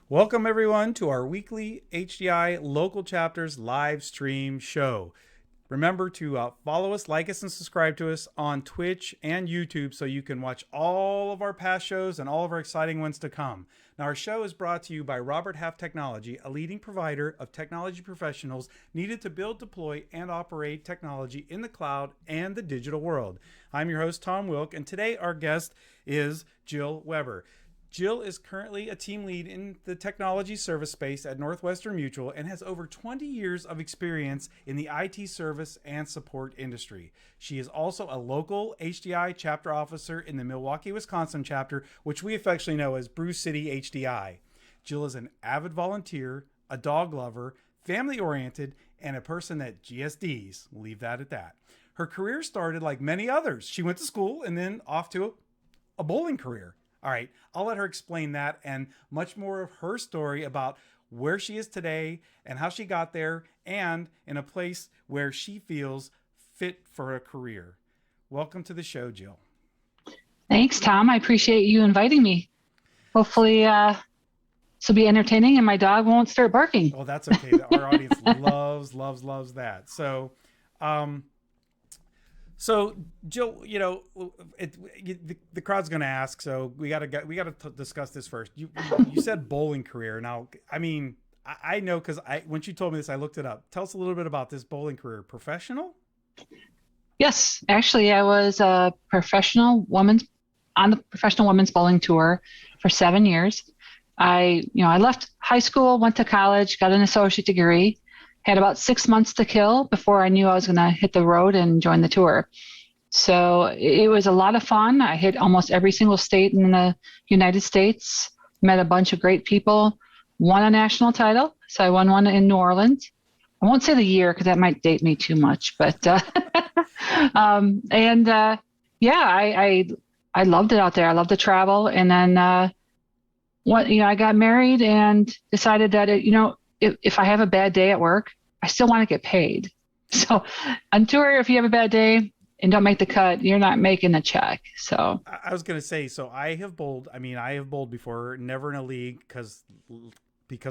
Welcome, everyone, to our weekly HDI Local Chapters live stream show. Remember to follow us, like us, and subscribe to us on Twitch and YouTube so you can watch all of our past shows and all of our exciting ones to come. Now, our show is brought to you by Robert Half Technology, a leading provider of technology professionals needed to build, deploy, and operate technology in the cloud and the digital world. I'm your host, Tom Wilk, and today our guest is Jill Weber. Jill is currently a team lead in the technology service space at Northwestern Mutual and has over 20 years of experience in the IT service and support industry. She is also a local HDI chapter officer in the Milwaukee, Wisconsin chapter, which we affectionately know as Brew City HDI. Jill is an avid volunteer, a dog lover, family-oriented, and a person that GSDs. We'll leave that at that. Her career started like many others. She went to school and then off to a bowling career. All right, I'll let her explain that and much more of her story about where she is today and how she got there and in a place where she feels fit for a career. Welcome to the show, Jill. Thanks, Tom. I appreciate you inviting me. Hopefully, this will be entertaining and my dog won't start barking. Oh, that's okay. Our audience loves that. So, Jill, the crowd's going to ask, so we got to discuss this first. You said bowling career. Now, I mean, I know because when you told me this, I looked it up. Tell us a little bit about this bowling career. Professional? Yes, actually, I was a on the professional women's bowling tour for 7 years. I left high school, went to college, got an associate degree. Had about 6 months to kill before I knew I was going to hit the road and join the tour. So it was a lot of fun. I hit almost every single state in the United States, met a bunch of great people, won a national title. So I won one in New Orleans. I won't say the year because that might date me too much, but I loved it out there. I loved to travel. And then I got married and decided that if I have a bad day at work, I still want to get paid. So on tour, if you have a bad day and don't make the cut, you're not making the check. So I was going to say, so I have bowled. I mean, I have bowled before, never in a league because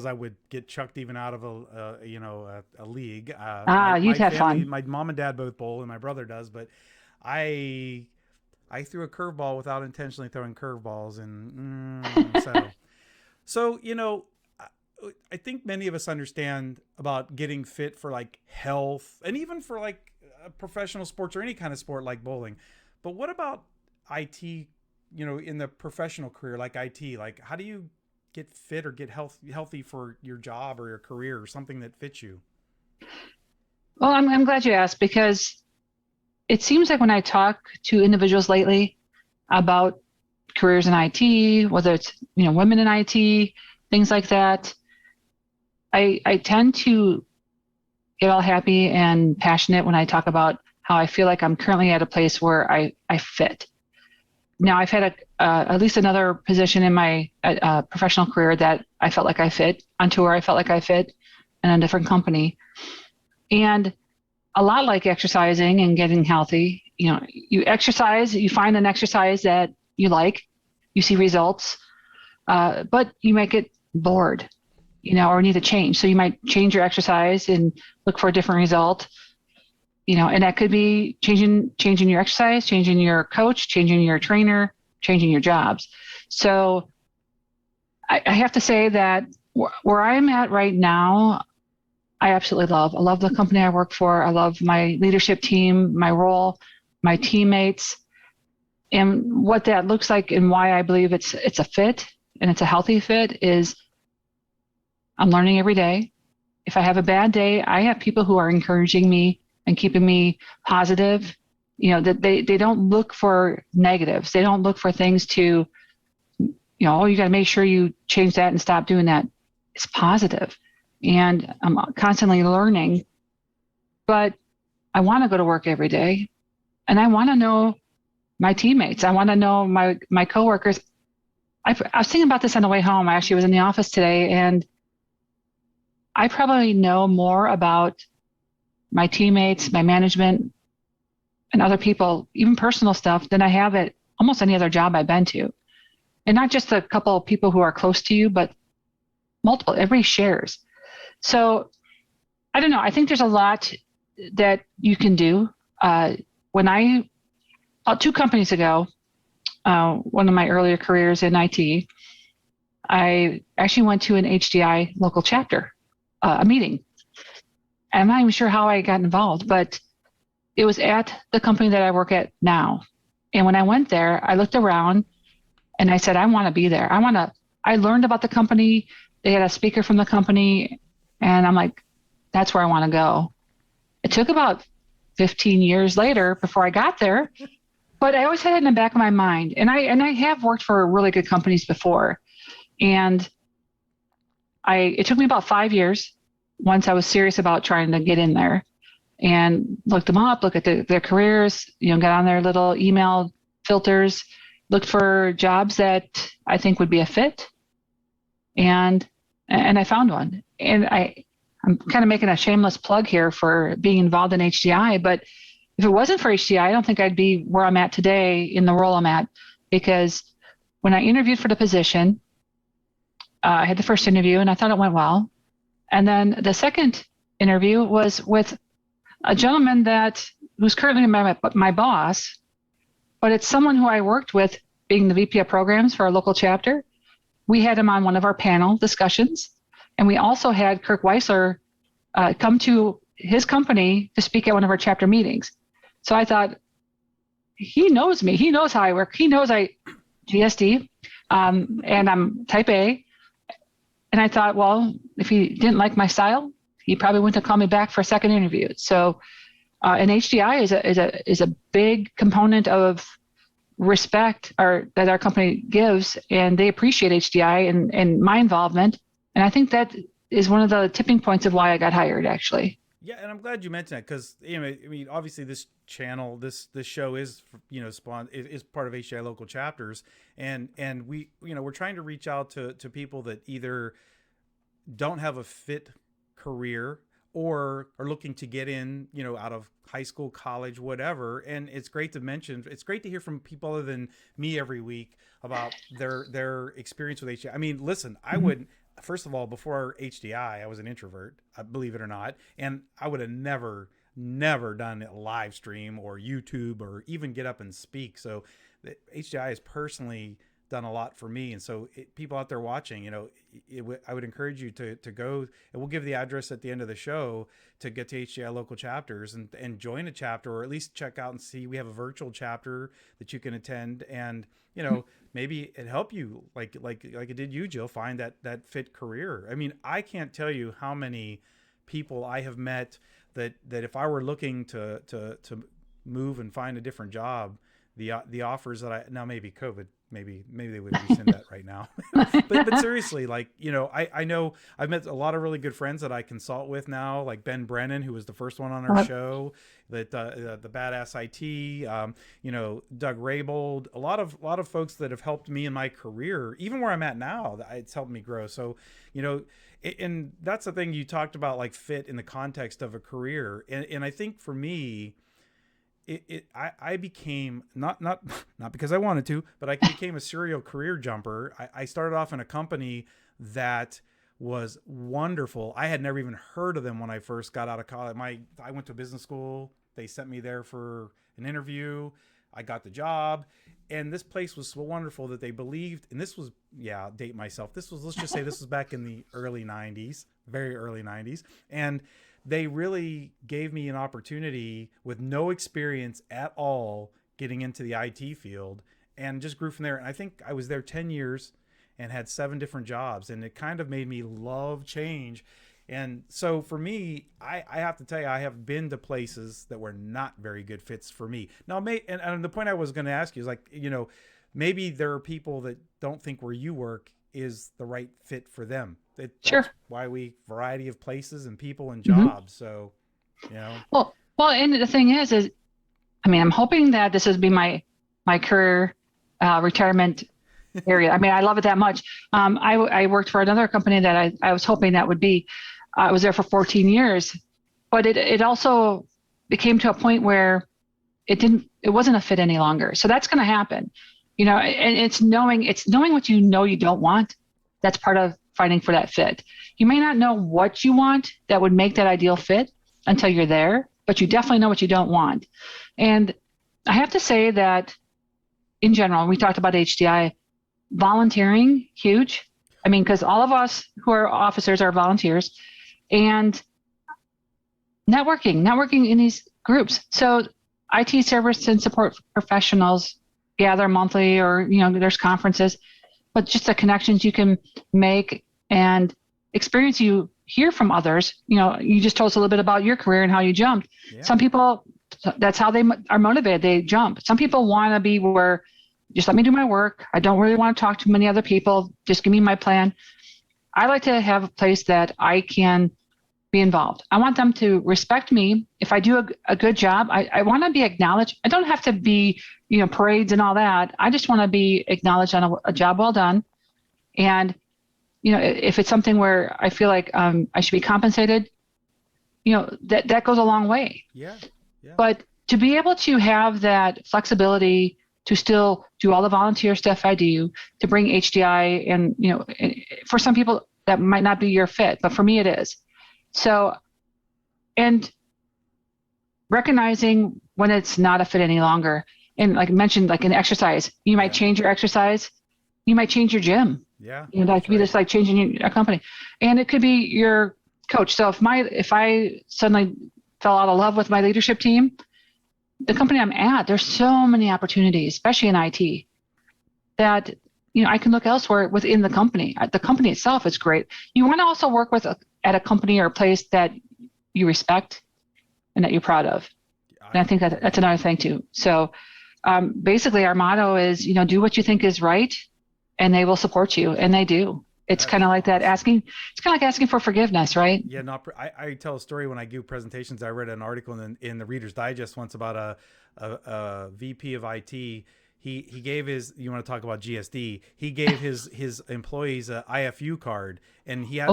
I would get chucked even out of a league. You'd have fun. My mom and dad both bowl and my brother does, but I threw a curveball without intentionally throwing curveballs. So I think many of us understand about getting fit for like health and even for like professional sports or any kind of sport like bowling. But what about IT, in the professional career like IT? Like, how do you get fit or get healthy for your job or your career or something that fits you? Well, I'm glad you asked because it seems like when I talk to individuals lately about careers in IT, whether it's, women in IT, things like that, I tend to get all happy and passionate when I talk about how I feel like I'm currently at a place where I fit. Now, I've had at least another position in my professional career that I felt like I fit. On tour, I felt like I fit in a different company. And a lot like exercising and getting healthy, you exercise, you find an exercise that you like, you see results, but you might get bored. Or need to change. So you might change your exercise and look for a different result. And that could be changing your exercise, changing your coach, changing your trainer, changing your jobs. So I have to say that where I'm at right now, I absolutely love. I love the company I work for. I love my leadership team, my role, my teammates, and what that looks like and why I believe it's a fit and it's a healthy fit is I'm learning every day. If I have a bad day, I have people who are encouraging me and keeping me positive. That they don't look for negatives. They don't look for things to, you got to make sure you change that and stop doing that. It's positive. And I'm constantly learning. But I want to go to work every day. And I want to know my teammates. I want to know my coworkers. I was thinking about this on the way home. I actually was in the office today, and I probably know more about my teammates, my management, and other people, even personal stuff, than I have at almost any other job I've been to. And not just a couple of people who are close to you, but multiple, everybody shares. So I don't know. I think there's a lot that you can do. When 2 companies ago, one of my earlier careers in IT, I actually went to an HDI local chapter, a meeting. I'm not even sure how I got involved, but it was at the company that I work at now. And when I went there, I looked around and I said, I want to be there. I learned about the company. They had a speaker from the company. And I'm like, that's where I want to go. It took about 15 years later before I got there, but I always had it in the back of my mind. And I have worked for really good companies before. And it took me about 5 years once I was serious about trying to get in there, and looked them up, look at their careers, got on their little email filters, looked for jobs that I think would be a fit. And I found one. And I'm kind of making a shameless plug here for being involved in HDI, but if it wasn't for HDI, I don't think I'd be where I'm at today in the role I'm at, because when I interviewed for the position, I had the first interview and I thought it went well. And then the second interview was with a gentleman who's currently my boss, but it's someone who I worked with being the VP of programs for our local chapter. We had him on one of our panel discussions, and we also had Kirk Weisler come to his company to speak at one of our chapter meetings. So I thought, he knows me. He knows how I work. He knows GSD, and I'm type A. And I thought, well, if he didn't like my style, he probably wouldn't have called me back for a second interview. So, and HDI is a big component of respect that our company gives, and they appreciate HDI and my involvement. And I think that is one of the tipping points of why I got hired, actually. Yeah, and I'm glad you mentioned that, because obviously this channel, this show is is part of HDI local chapters, and we we're trying to reach out to people that either don't have a fit career or are looking to get in out of high school, college, whatever. And it's great to hear from people other than me every week about their experience with HDI. Listen, I would. First of all, before HDI, I was an introvert, believe it or not, and I would have never done a live stream or YouTube or even get up and speak. So the HDI has personally done a lot for me. And so people out there watching, I would encourage you to go, and we'll give the address at the end of the show to get to HDI local chapters and join a chapter, or at least check out and see. We have a virtual chapter that you can attend, and maybe it help you like it did you, Jill, find that fit career. I can't tell you how many people I have met that if I were looking to move and find a different job, the offers that now maybe COVID, maybe they would rescind that right now. but seriously, I know I've met a lot of really good friends that I consult with now, like Ben Brennan, who was the first one on our show, that the Badass IT, Doug Raybold, a lot of folks that have helped me in my career, even where I'm at now. It's helped me grow. So, and that's the thing you talked about, like fit in the context of a career. And I think for me, I became not because I wanted to, but I became a serial career jumper. I started off in a company that was wonderful. I had never even heard of them when I first got out of college. I went to business school. They sent me there for an interview. I got the job, and this place was so wonderful that they believed. And this was, date myself. Let's just say this was back in the early 90s, very early 90s, and they really gave me an opportunity with no experience at all getting into the IT field, and just grew from there. And I think I was there 10 years and had 7 different jobs, and it kind of made me love change. And so for me, I have to tell you, I have been to places that were not very good fits for me. Now, and the point I was going to ask you is, like, maybe there are people that don't think where you work is the right fit for them. Sure. That's why variety of places and people and jobs. Mm-hmm. So, Well, and the thing is, I'm hoping that this will be my career retirement area. I love it that much. I worked for another company that I was hoping that would be. I was there for 14 years, but it also became to a point where it wasn't a fit any longer. So that's going to happen, and it's knowing what you don't want. That's part of finding for that fit. You may not know what you want that would make that ideal fit until you're there, but you definitely know what you don't want. And I have to say that in general, we talked about HDI, volunteering, huge. I mean, because all of us who are officers are volunteers, and networking in these groups. So IT service and support professionals gather monthly, or, there's conferences, but just the connections you can make and experience you hear from others. You just told us a little bit about your career and how you jumped. Yeah. Some people, that's how they are motivated. They jump. Some people want to be where, just let me do my work. I don't really want to talk to many other people. Just give me my plan. I like to have a place that I can be involved. I want them to respect me. If I do a good job, I want to be acknowledged. I don't have to be, parades and all that. I just want to be acknowledged on a job well done. And, if it's something where I feel like I should be compensated, that goes a long way. Yeah. But to be able to have that flexibility to still do all the volunteer stuff I do, to bring HDI, and, for some people that might not be your fit, but for me it is. So, and recognizing when it's not a fit any longer. And like I mentioned, like in exercise, you might change your exercise, you might change your gym. Yeah. That could be just like changing your company. And it could be your coach. So if I suddenly fell out of love with my leadership team, the company I'm at, there's so many opportunities, especially in IT, that I can look elsewhere within the company. The company itself is great. You want to also work at a company or a place that you respect and that you're proud of. And I think that's another thing too. So basically, our motto is, do what you think is right, and they will support you, and they do. It's kind of like that asking. It's kind of like asking for forgiveness, right? Yeah. I tell a story when I give presentations. I read an article in the Reader's Digest once about a VP of IT. He gave his. You want to talk about GSD? He gave his employees a IFU card, and he had,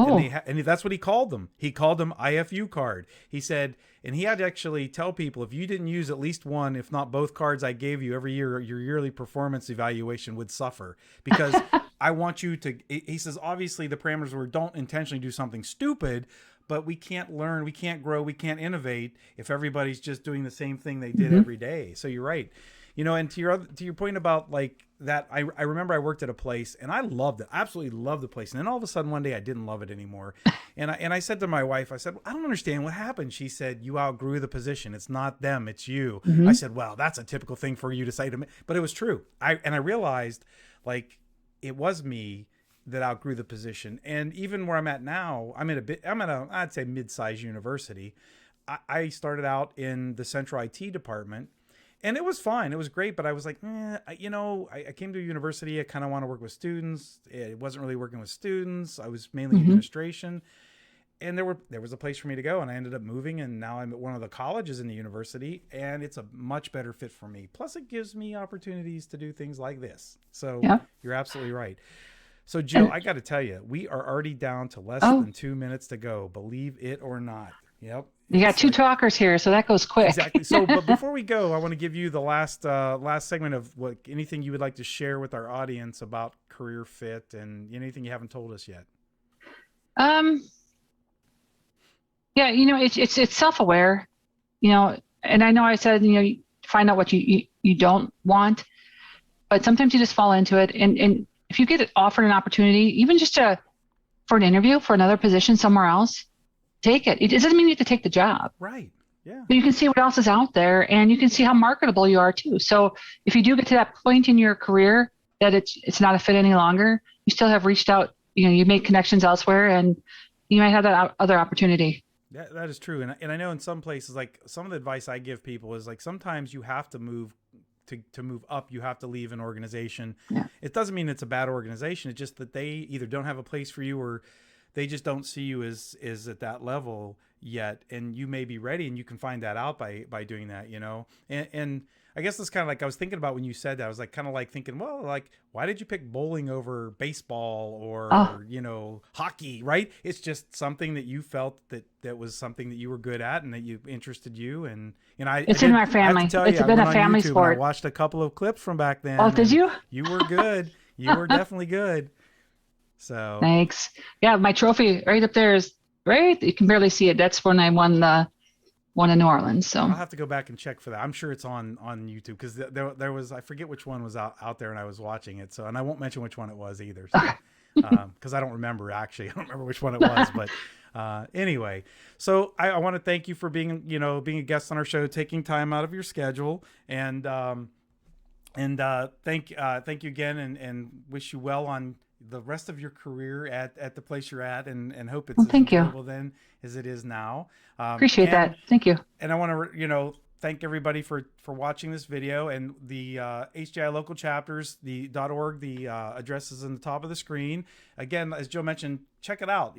and that's what he called them. He called them IFU card. He said, and he had to actually tell people, if you didn't use at least one, if not both cards I gave you every year, your yearly performance evaluation would suffer, because I want you to. He says, obviously the parameters were, don't intentionally do something stupid, but we can't learn, we can't grow, we can't innovate if everybody's just doing the same thing they did every day. So you're right. And to your point about like that, I remember I worked at a place and I loved it. I absolutely loved the place. And then all of a sudden one day I didn't love it anymore. And I said to my wife, I said, I don't understand what happened. She said, you outgrew the position. It's not them, it's you. I said, well, that's a typical thing for you to say to me, but it was true. I realized like it was me that outgrew the position. And even where I'm at now, I'm at a I'd say mid-sized university. I started out in the central IT department. And it was fine. It was great. But I was like, I came to a university. I kind of want to work with students. It wasn't really working with students. I was mainly administration. And there was a place for me to go. And I ended up moving. And now I'm at one of the colleges in the university. And it's a much better fit for me. Plus, it gives me opportunities to do things like this. So You're absolutely right. So, Jill, I got to tell you, we are already down to less than 2 minutes to go. Believe it or not. Yep. You got two talkers here, so that goes quick. Exactly. So, but before we go, I want to give you the last segment of anything you would like to share with our audience about career fit and anything you haven't told us yet. Yeah, it's self-aware, and I know I said, find out what you don't want, but sometimes you just fall into it. And if you get offered an opportunity, even just for an interview for another position somewhere else, take it. It doesn't mean you have to take the job. Right. Yeah. But you can see what else is out there, and you can see how marketable you are too. So if you do get to that point in your career that it's not a fit any longer, you still have reached out, you made connections elsewhere, and you might have that other opportunity. That is true. And I know in some places, like some of the advice I give people is like, sometimes you have to move to move up, you have to leave an organization. Yeah. It doesn't mean it's a bad organization. It's just that they either don't have a place for you, or they just don't see you as at that level yet. And you may be ready, and you can find that out by doing that, and I guess that's kind of like, I was thinking about when you said that, I was like, kind of like thinking, well, like, why did you pick bowling over baseball or, hockey, right? It's just something that you felt that was something that you were good at and that interested you. And it's in our family. It's been a family sport. I watched a couple of clips from back then. Oh, did you? You were good. You were definitely good. So Thanks. Yeah, my trophy right up there is right. You can barely see it. That's when I won the one in New Orleans. So I'll have to go back and check for that. I'm sure it's on YouTube because there was, I forget which one was out there and I was watching it. So, and I won't mention which one it was either. So, because I don't remember actually. I don't remember which one it was, but anyway. So I want to thank you for being a guest on our show, taking time out of your schedule, and thank you again, and wish you well on the rest of your career at the place you're at, and hope it's well, as thank you. enjoyable then as it is now. Appreciate that. Thank you. And I want to, thank everybody for watching this video, and the HDI local chapters, the .org, the address is in the top of the screen. Again, as Joe mentioned, check it out.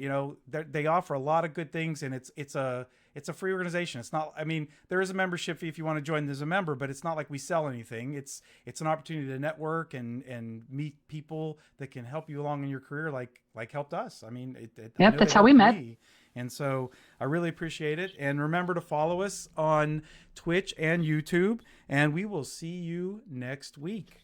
They offer a lot of good things, and it's a free organization. It's not, I mean, there is a membership fee if you want to join as a member, but it's not like we sell anything. It's an opportunity to network and meet people that can help you along in your career, like helped us. I mean, yep, that's how we met. And so I really appreciate it. And remember to follow us on Twitch and YouTube, and we will see you next week.